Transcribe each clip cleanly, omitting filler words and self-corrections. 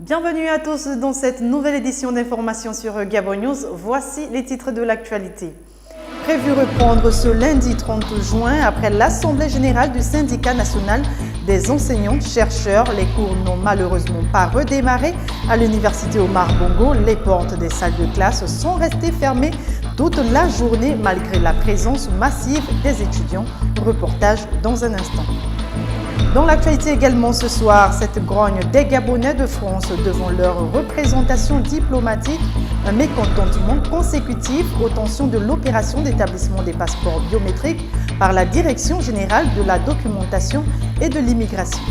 Bienvenue à tous dans cette nouvelle édition d'information sur Gabon News. Voici les titres de l'actualité. Prévu reprendre ce lundi 30 juin après l'Assemblée générale du syndicat national des enseignants-chercheurs. Les cours n'ont malheureusement pas redémarré à l'université Omar Bongo. Les portes des salles de classe sont restées fermées toute la journée malgré la présence massive des étudiants. Reportage dans un instant. Dans l'actualité également ce soir, cette grogne des Gabonais de France devant leur représentation diplomatique, un mécontentement consécutif aux tensions de l'opération d'établissement des passeports biométriques par la Direction générale de la documentation et de l'immigration.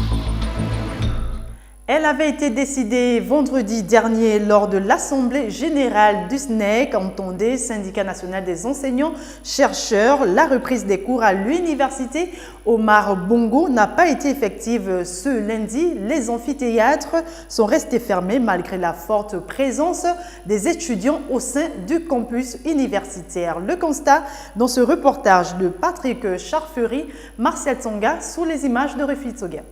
Elle avait été décidée vendredi dernier lors de l'Assemblée générale du SNEC, entendez Syndicat national des enseignants-chercheurs. La reprise des cours à l'université Omar Bongo n'a pas été effective ce lundi. Les amphithéâtres sont restés fermés malgré la forte présence des étudiants au sein du campus universitaire. Le constat dans ce reportage de Patrick Charfery, Martial Tsonga, sous les images de Rufi Tsoga.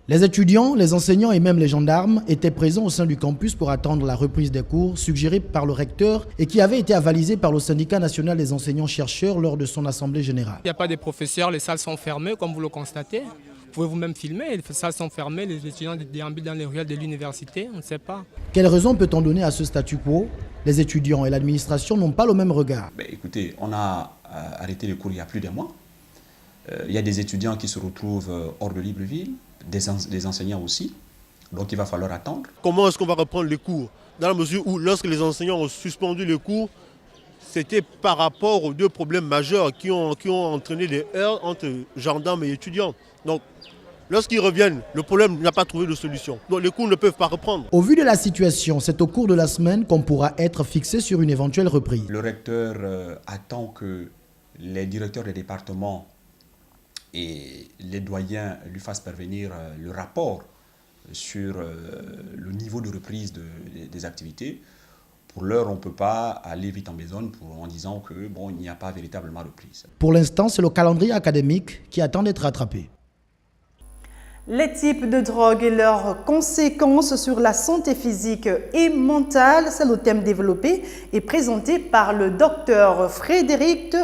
Les étudiants, les enseignants et même les gendarmes étaient présents au sein du campus pour attendre la reprise des cours suggérée par le recteur et qui avait été avalisée par le syndicat national des enseignants-chercheurs lors de son assemblée générale. Il n'y a pas de professeurs, les salles sont fermées comme vous le constatez. Vous pouvez vous-même filmer, les salles sont fermées, les étudiants déambulent dans les ruelles de l'université, on ne sait pas. Quelle raison peut-on donner à ce statu quo? Les étudiants et l'administration n'ont pas le même regard. Écoutez, on a arrêté les cours il y a plus d'un mois. Il y a des étudiants qui se retrouvent hors de Libreville. Des enseignants aussi, donc il va falloir attendre. Comment est-ce qu'on va reprendre les cours? Dans la mesure où lorsque les enseignants ont suspendu les cours, c'était par rapport aux deux problèmes majeurs qui ont entraîné des heurts entre gendarmes et étudiants. Donc lorsqu'ils reviennent, le problème n'a pas trouvé de solution. Donc les cours ne peuvent pas reprendre. Au vu de la situation, c'est au cours de la semaine qu'on pourra être fixé sur une éventuelle reprise. Le recteur attend que les directeurs des départements et les doyens lui fassent parvenir le rapport sur le niveau de reprise des activités. Pour l'heure, on ne peut pas aller vite en besogne en disant que il n'y a pas véritablement reprise. Pour l'instant, c'est le calendrier académique qui attend d'être rattrapé. Les types de drogue et leurs conséquences sur la santé physique et mentale, c'est le thème développé et présenté par le docteur Frédéric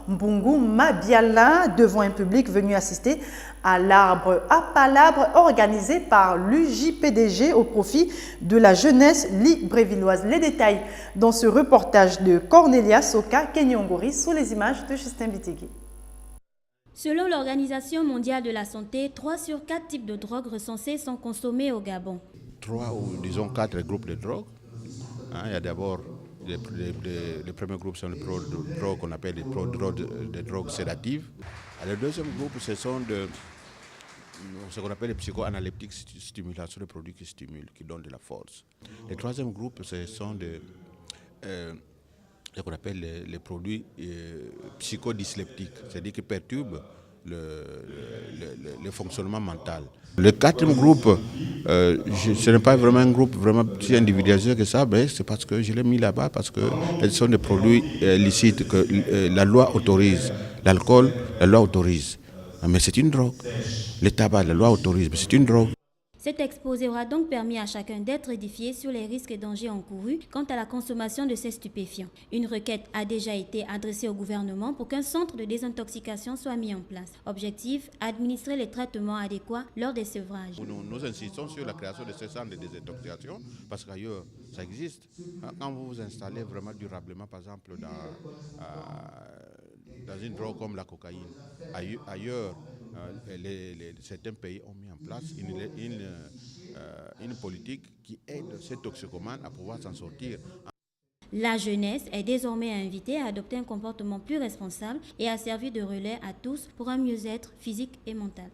Mbungu Mabiala devant un public venu assister à l'arbre à palabre organisé par l'UJPDG au profit de la jeunesse librévilloise. Les détails dans ce reportage de Cornelia Soka Kenyongori sous les images de Justin Bitigui. Selon l'Organisation mondiale de la santé, 3 sur 4 types de drogues recensées sont consommés au Gabon. 3 ou disons 4 groupes de drogues. Il y a d'abord les premiers groupes sont les drogues qu'on appelle des drogues sédatives. Le deuxième groupe, ce sont ce qu'on appelle les psychoanaleptiques stimulants, ce sont des produits qui stimulent, qui donnent de la force. Le troisième groupe, ce sont ce qu'on appelle les produits psychodysleptiques, c'est-à-dire qui perturbent le fonctionnement mental. Le quatrième groupe, ce n'est pas vraiment un groupe vraiment si individualisé que ça, mais c'est parce que je l'ai mis là-bas, parce que ce sont des produits licites que la loi autorise. L'alcool, la loi autorise, mais c'est une drogue. Le tabac, la loi autorise, mais c'est une drogue. Cet exposé aura donc permis à chacun d'être édifié sur les risques et dangers encourus quant à la consommation de ces stupéfiants. Une requête a déjà été adressée au gouvernement pour qu'un centre de désintoxication soit mis en place. Objectif, administrer les traitements adéquats lors des sevrages. Nous insistons sur la création de ces centres de désintoxication parce qu'ailleurs, ça existe. Quand vous vous installez vraiment durablement, par exemple, dans une drogue comme la cocaïne, ailleurs, certains pays ont mis en place une politique qui aide ces toxicomanes à pouvoir s'en sortir. La jeunesse est désormais invitée à adopter un comportement plus responsable et à servir de relais à tous pour un mieux-être physique et mental.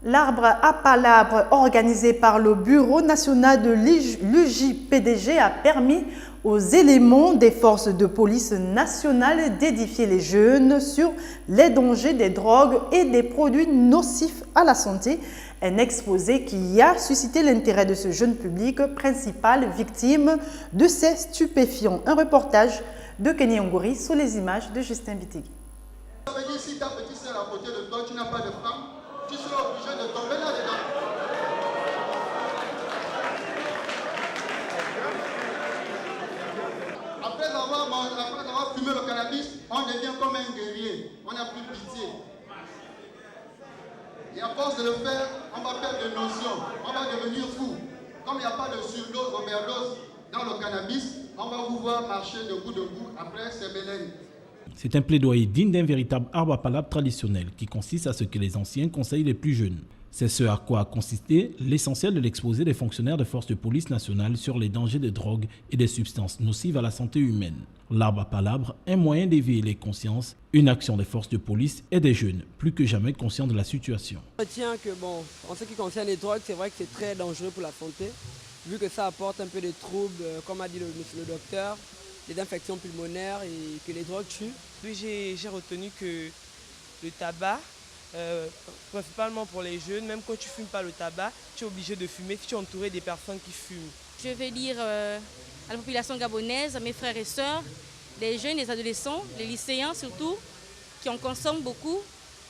L'arbre à palabre organisé par le Bureau national de l'UJPDG a permis aux éléments des forces de police nationales d'édifier les jeunes sur les dangers des drogues et des produits nocifs à la santé. Un exposé qui a suscité l'intérêt de ce jeune public, principal victime de ces stupéfiants. Un reportage de Kenny Ngori sous les images de Justin Bitigui. Si ta petite sœur à côté de toi, tu n'as pas de femme, tu seras obligé de tomber là-dedans. on devient comme un guerrier, on n'a plus de pitié. Et à force de le faire, on va perdre de notions, on va devenir fou. Comme il n'y a pas de surdose, overdose dans le cannabis, on va vous voir marcher de bout après ces bélènes. C'est un plaidoyer digne d'un véritable arbre à palabre traditionnel qui consiste à ce que les anciens conseillent les plus jeunes. C'est ce à quoi a consisté l'essentiel de l'exposé des fonctionnaires de force de police nationale sur les dangers des drogues et des substances nocives à la santé humaine. L'arbre à palabre, un moyen d'éveiller les consciences, une action des forces de police et des jeunes, plus que jamais conscients de la situation. Je retiens que en ce qui concerne les drogues, c'est vrai que c'est très dangereux pour la santé, vu que ça apporte un peu de troubles, comme a dit le docteur, des infections pulmonaires et que les drogues tuent. Puis j'ai retenu que le tabac, principalement pour les jeunes, même quand tu ne fumes pas le tabac, tu es obligé de fumer si tu es entouré des personnes qui fument. Je vais dire à la population gabonaise, à mes frères et sœurs, les jeunes, les adolescents, les lycéens surtout, qui en consomment beaucoup,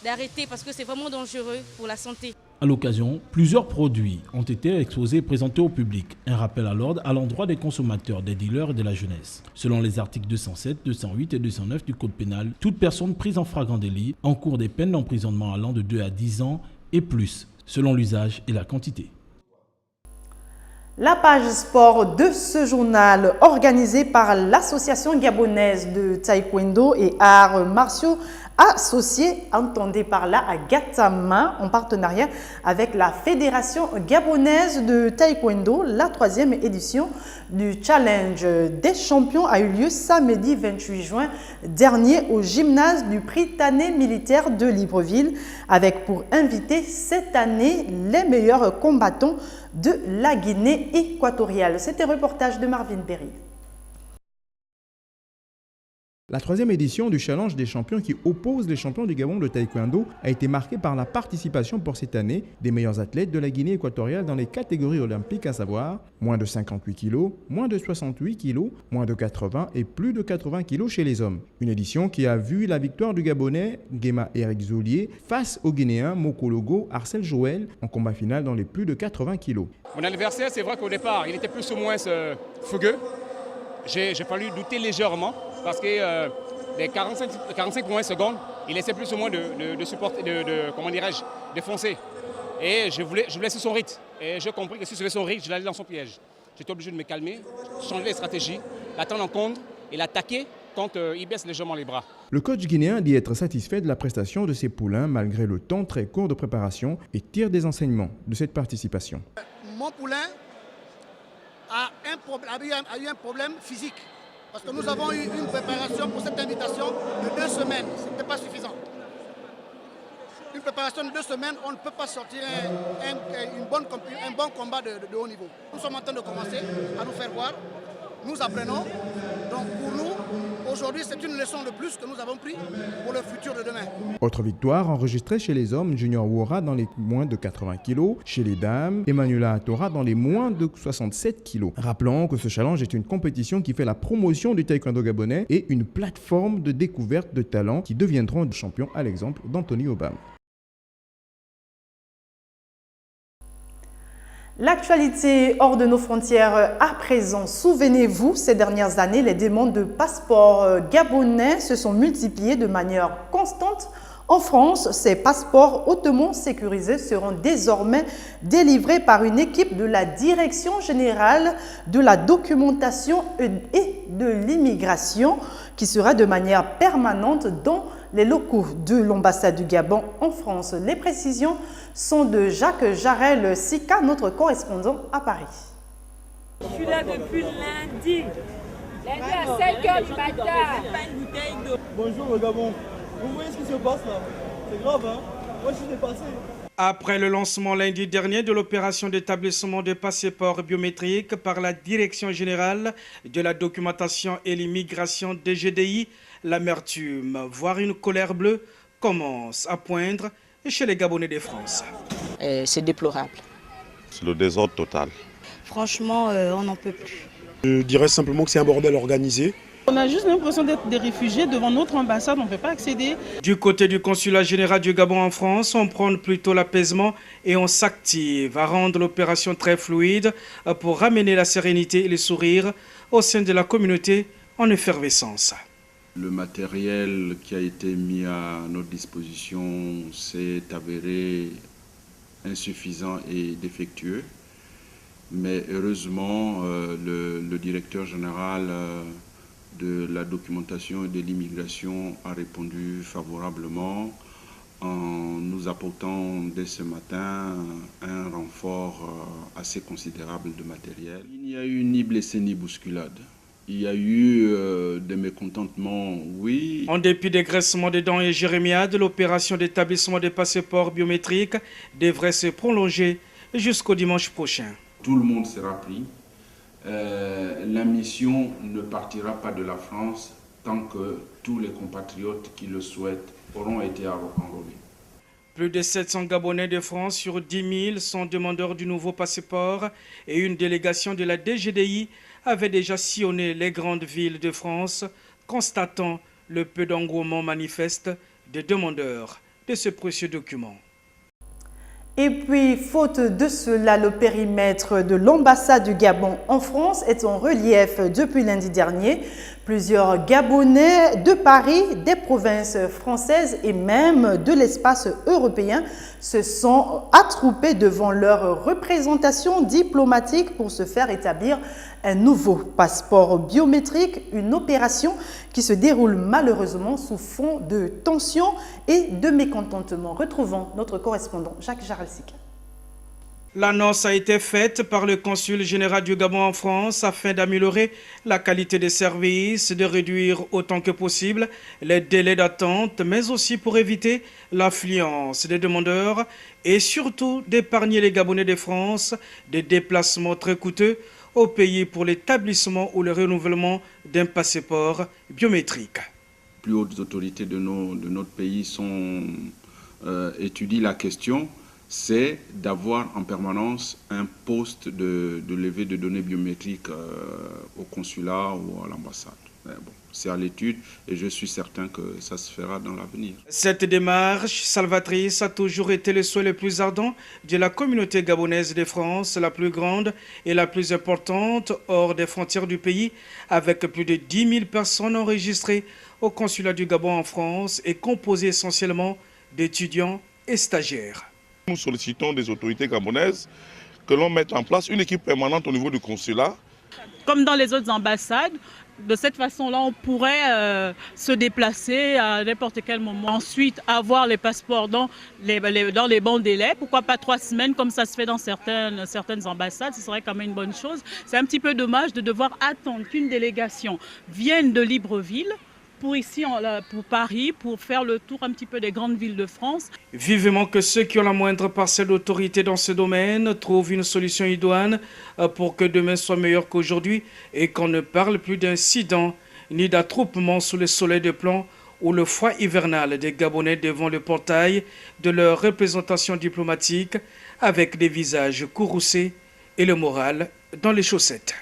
d'arrêter parce que c'est vraiment dangereux pour la santé. À l'occasion, plusieurs produits ont été exposés et présentés au public. Un rappel à l'ordre à l'endroit des consommateurs, des dealers et de la jeunesse. Selon les articles 207, 208 et 209 du Code pénal, toute personne prise en flagrant délit encourt des peines d'emprisonnement allant de 2 à 10 ans et plus, selon l'usage et la quantité. La page sport de ce journal, organisée par l'Association gabonaise de taekwondo et arts martiaux associés, entendez par là à Gatama, en partenariat avec la Fédération gabonaise de taekwondo. La 3e édition du Challenge des champions a eu lieu samedi 28 juin dernier au gymnase du Prytanée militaire de Libreville, avec pour invité cette année les meilleurs combattants de la Guinée équatoriale. C'était un reportage de Marvin Berry. La 3e édition du Challenge des champions qui oppose les champions du Gabon de taekwondo a été marquée par la participation pour cette année des meilleurs athlètes de la Guinée équatoriale dans les catégories olympiques, à savoir moins de 58 kg, moins de 68 kg, moins de 80 et plus de 80 kg chez les hommes. Une édition qui a vu la victoire du Gabonais Guéma Eric Zoulier face au Guinéen Mokologo Arcel Joël en combat final dans les plus de 80 kg. Mon adversaire, c'est vrai qu'au départ, il était plus ou moins fougueux. J'ai fallu douter légèrement parce que les 45 secondes, il essaie plus ou moins de supporter, comment dirais-je, de foncer. Et je voulais laisser son rythme. Et j'ai compris que si je suivais son rythme, je l'allais dans son piège. J'étais obligé de me calmer, changer les stratégies, l'attendre en contre et l'attaquer quand il baisse légèrement les bras. Le coach guinéen dit être satisfait de la prestation de ses poulains malgré le temps très court de préparation et tire des enseignements de cette participation. Mon poulain a eu un problème physique. Parce que nous avons eu une préparation pour cette invitation de 2 semaines. Ce n'était pas suffisant. Une préparation de 2 semaines, on ne peut pas sortir un bon combat de haut niveau. Nous sommes en train de commencer à nous faire voir. Nous apprenons. Donc pour nous, aujourd'hui, c'est une leçon de plus que nous avons pris pour le futur de demain. Autre victoire enregistrée chez les hommes, Junior Wora dans les moins de 80 kg. Chez les dames, Emmanuela Atora dans les moins de 67 kg. Rappelons que ce challenge est une compétition qui fait la promotion du taekwondo gabonais et une plateforme de découverte de talents qui deviendront champions, à l'exemple d'Anthony Obama. L'actualité hors de nos frontières à présent. Souvenez-vous, ces dernières années, les demandes de passeports gabonais se sont multipliées de manière constante. En France, ces passeports hautement sécurisés seront désormais délivrés par une équipe de la Direction générale de la documentation et de l'immigration qui sera de manière permanente dans les locaux de l'ambassade du Gabon en France. Les précisions sont de Jacques Jarel-Sika, notre correspondant à Paris. Je suis là depuis lundi. Lundi à 5h du matin. Bonjour le Gabon. Vous voyez ce qui se passe là? C'est grave, hein? Moi je suis dépassé. Après le lancement lundi dernier de l'opération d'établissement de passeports biométriques par la Direction générale de la documentation et l'immigration DGDI, l'amertume, voire une colère bleue, commence à poindre chez les Gabonais de France. C'est déplorable. C'est le désordre total. Franchement, on n'en peut plus. Je dirais simplement que c'est un bordel organisé. On a juste l'impression d'être des réfugiés devant notre ambassade, on ne peut pas accéder. Du côté du consulat général du Gabon en France, on prône plutôt l'apaisement et on s'active à rendre l'opération très fluide pour ramener la sérénité et le sourire au sein de la communauté en effervescence. Le matériel qui a été mis à notre disposition s'est avéré insuffisant et défectueux. Mais heureusement, le directeur général de la documentation et de l'immigration a répondu favorablement en nous apportant dès ce matin un renfort assez considérable de matériel. Il n'y a eu ni blessé ni bousculade. Il y a eu des mécontentements, oui. En dépit des graissements des dents et jérémiades, l'opération d'établissement des passeports biométriques devrait se prolonger jusqu'au dimanche prochain. Tout le monde sera pris. La mission ne partira pas de la France tant que tous les compatriotes qui le souhaitent auront été enrôlés. Plus de 700 Gabonais de France sur 10 000 sont demandeurs du nouveau passeport et une délégation de la DGDI avait déjà sillonné les grandes villes de France, constatant le peu d'engouement manifeste des demandeurs de ce précieux document. Et puis, faute de cela, le périmètre de l'ambassade du Gabon en France est en relief depuis lundi dernier. Plusieurs Gabonais de Paris, des provinces françaises et même de l'espace européen se sont attroupés devant leur représentation diplomatique pour se faire établir un nouveau passeport biométrique, une opération qui se déroule malheureusement sous fond de tension et de mécontentement. Retrouvons notre correspondant Jacques Jaralsik. L'annonce a été faite par le consul général du Gabon en France afin d'améliorer la qualité des services, de réduire autant que possible les délais d'attente, mais aussi pour éviter l'affluence des demandeurs et surtout d'épargner les Gabonais de France des déplacements très coûteux au pays pour l'établissement ou le renouvellement d'un passeport biométrique. Les plus hautes autorités de notre pays étudient la question. C'est d'avoir en permanence un poste de levée de données biométriques au consulat ou à l'ambassade. Bon, c'est à l'étude et je suis certain que ça se fera dans l'avenir. Cette démarche salvatrice a toujours été le souhait le plus ardent de la communauté gabonaise de France, la plus grande et la plus importante hors des frontières du pays, avec plus de 10 000 personnes enregistrées au consulat du Gabon en France et composées essentiellement d'étudiants et stagiaires. Nous sollicitons des autorités gabonaises que l'on mette en place une équipe permanente au niveau du consulat. Comme dans les autres ambassades, de cette façon-là, on pourrait se déplacer à n'importe quel moment. Ensuite, avoir les passeports dans les bons délais. Pourquoi pas 3 semaines comme ça se fait dans certaines ambassades. Ce serait quand même une bonne chose. C'est un petit peu dommage de devoir attendre qu'une délégation vienne de Libreville pour Paris, pour faire le tour un petit peu des grandes villes de France. Vivement que ceux qui ont la moindre parcelle d'autorité dans ce domaine trouvent une solution idoine pour que demain soit meilleur qu'aujourd'hui et qu'on ne parle plus d'incidents ni d'attroupements sous le soleil de plomb ou le froid hivernal des Gabonais devant le portail de leur représentation diplomatique avec des visages courroucés et le moral dans les chaussettes.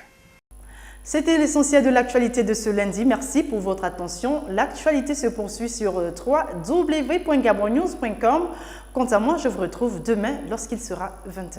C'était l'essentiel de l'actualité de ce lundi. Merci pour votre attention. L'actualité se poursuit sur www.gabonnews.com. Quant à moi, je vous retrouve demain lorsqu'il sera 20h.